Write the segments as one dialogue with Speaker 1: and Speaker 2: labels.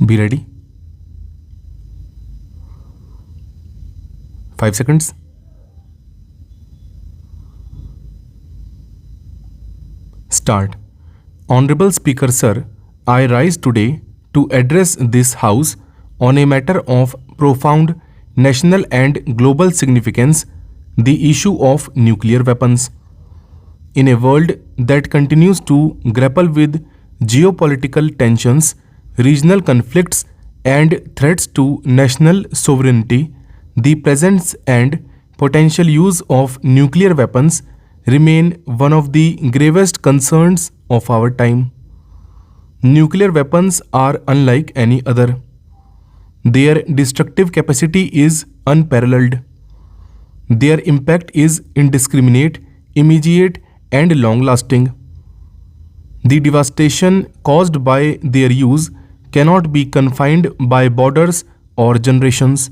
Speaker 1: Be ready. 5 seconds. Start. Honorable Speaker Sir, I rise today to address this House on a matter of profound national and global significance, the issue of nuclear weapons. In a world that continues to grapple with geopolitical tensions, regional conflicts, and threats to national sovereignty, the presence and potential use of nuclear weapons remain one of the gravest concerns of our time. Nuclear weapons are unlike any other. Their destructive capacity is unparalleled. Their impact is indiscriminate, immediate, and long lasting. The devastation caused by their use cannot be confined by borders or generations.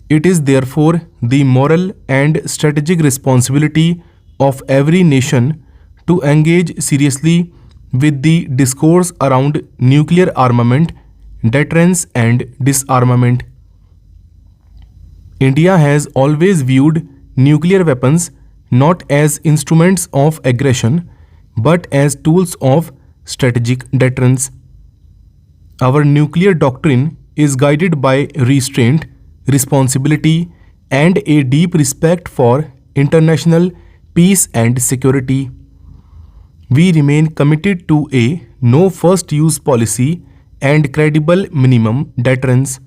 Speaker 1: It is therefore the moral and strategic responsibility of every nation to engage seriously with the discourse around nuclear armament, deterrence, and disarmament. India has always viewed nuclear weapons not as instruments of aggression but as tools of strategic deterrence. Our nuclear doctrine is guided by restraint, responsibility, and a deep respect for international peace and security. We remain committed to a no first use policy and credible minimum deterrence.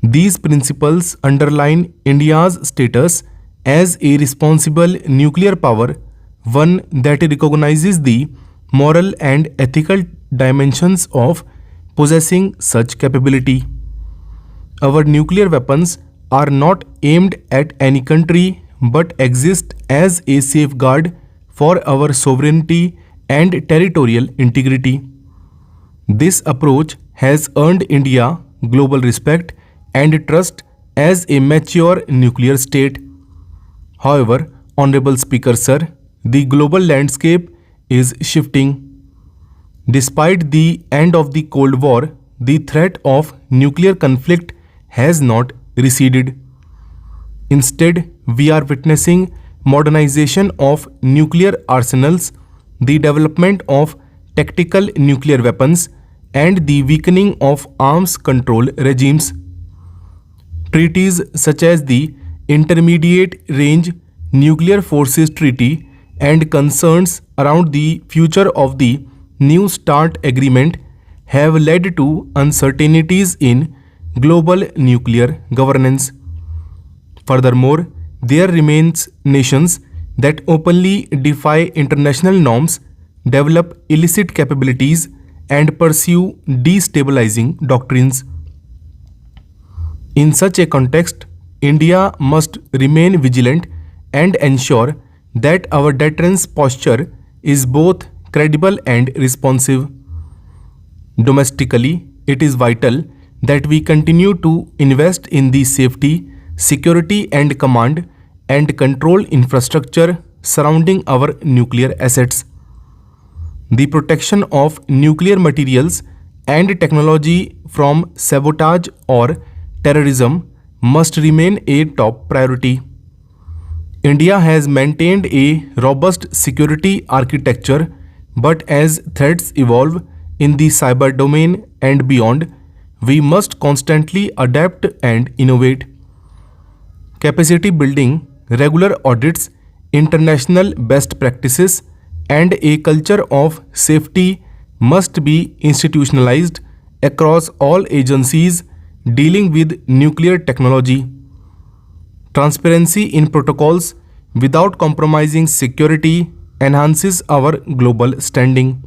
Speaker 1: These principles underline India's status as a responsible nuclear power, one that recognizes the moral and ethical dimensions of possessing such capability. Our nuclear weapons are not aimed at any country but exist as a safeguard for our sovereignty and territorial integrity. This approach has earned India global respect and trust as a mature nuclear state. However, Honorable Speaker Sir, the global landscape is shifting. Despite the end of the Cold War, the threat of nuclear conflict has not receded. Instead, we are witnessing modernization of nuclear arsenals, the development of tactical nuclear weapons, and the weakening of arms control regimes. Treaties such as the Intermediate Range Nuclear Forces Treaty and concerns around the future of the New START Agreement have led to uncertainties in global nuclear governance. Furthermore, there remains nations that openly defy international norms, develop illicit capabilities, and pursue destabilizing doctrines. In such a context, India must remain vigilant and ensure that our deterrence posture is both credible and responsive. Domestically, it is vital that we continue to invest in the safety, security, and command and control infrastructure surrounding our nuclear assets. The protection of nuclear materials and technology from sabotage or terrorism must remain a top priority. India has maintained a robust security architecture, but as threats evolve in the cyber domain and beyond, we must constantly adapt and innovate. Capacity building, regular audits, international best practices, and a culture of safety must be institutionalized across all agencies dealing with nuclear technology. Transparency in protocols without compromising security enhances our global standing.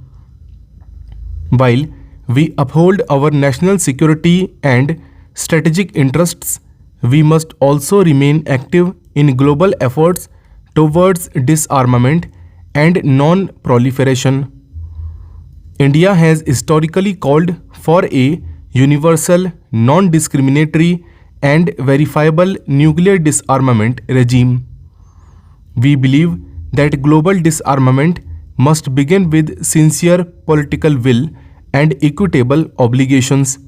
Speaker 1: While we uphold our national security and strategic interests, we must also remain active in global efforts towards disarmament and non-proliferation. India has historically called for a universal, non-discriminatory, and verifiable nuclear disarmament regime. We believe that global disarmament must begin with sincere political will and equitable obligations.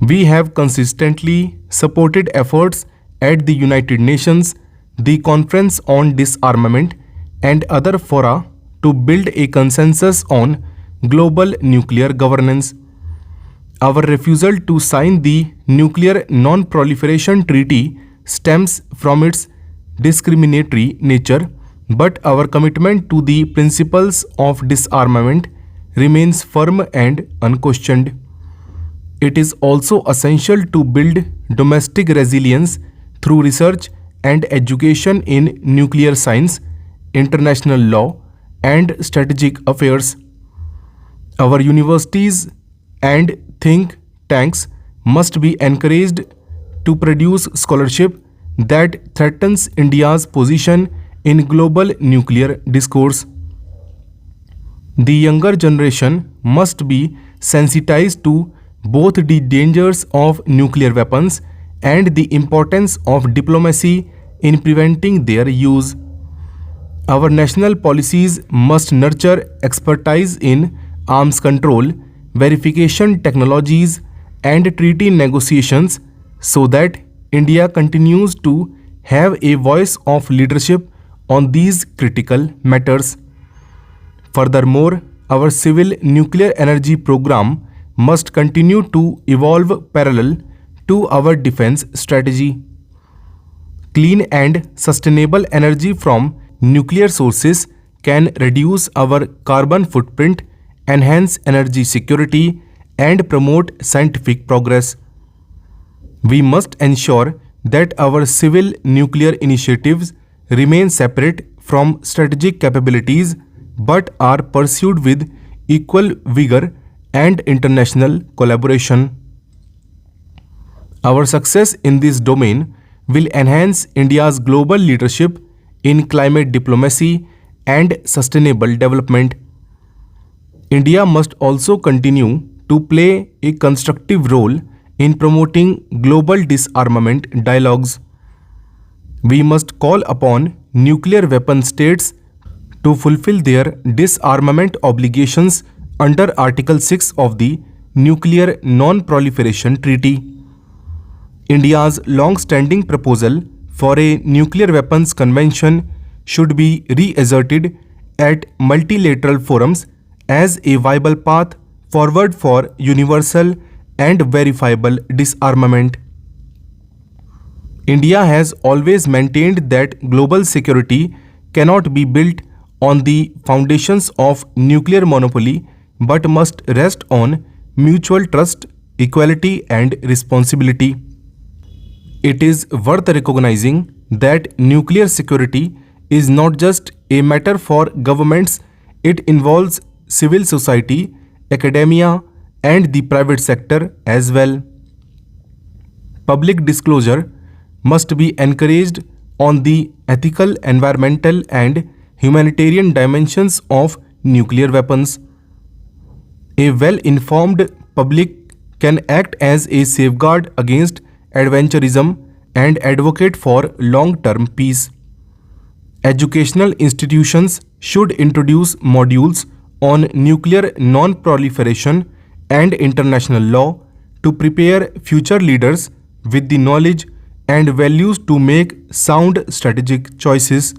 Speaker 1: We have consistently supported efforts at the United Nations, the Conference on Disarmament, and other fora to build a consensus on global nuclear governance. Our refusal to sign the Nuclear Non-Proliferation Treaty stems from its discriminatory nature, but our commitment to the principles of disarmament remains firm and unquestioned. It is also essential to build domestic resilience through research and education in nuclear science, international law, and strategic affairs. Our universities and think tanks must be encouraged to produce scholarship that threatens India's position in global nuclear discourse. The younger generation must be sensitized to both the dangers of nuclear weapons and the importance of diplomacy in preventing their use. Our national policies must nurture expertise in arms control, verification technologies, and treaty negotiations so that India continues to have a voice of leadership on these critical matters. Furthermore, our civil nuclear energy program must continue to evolve parallel to our defense strategy. Clean and sustainable energy from nuclear sources can reduce our carbon footprint, enhance energy security, and promote scientific progress. We must ensure that our civil nuclear initiatives remain separate from strategic capabilities but are pursued with equal vigor and international collaboration. Our success in this domain will enhance India's global leadership in climate diplomacy and sustainable development. India must also continue to play a constructive role in promoting global disarmament dialogues. We must call upon nuclear weapon states to fulfill their disarmament obligations under Article 6 of the Nuclear Non-Proliferation Treaty. India's long-standing proposal for a nuclear weapons convention should be reasserted at multilateral forums as a viable path forward for universal and verifiable disarmament. India has always maintained that global security cannot be built on the foundations of nuclear monopoly but must rest on mutual trust, equality, and responsibility. It is worth recognizing that nuclear security is not just a matter for governments, it involves civil society, academia, and the private sector as well. Public disclosure must be encouraged on the ethical, environmental, and humanitarian dimensions of nuclear weapons. A well-informed public can act as a safeguard against adventurism and advocate for long-term peace. Educational institutions should introduce modules on nuclear non-proliferation and international law to prepare future leaders with the knowledge and values to make sound strategic choices.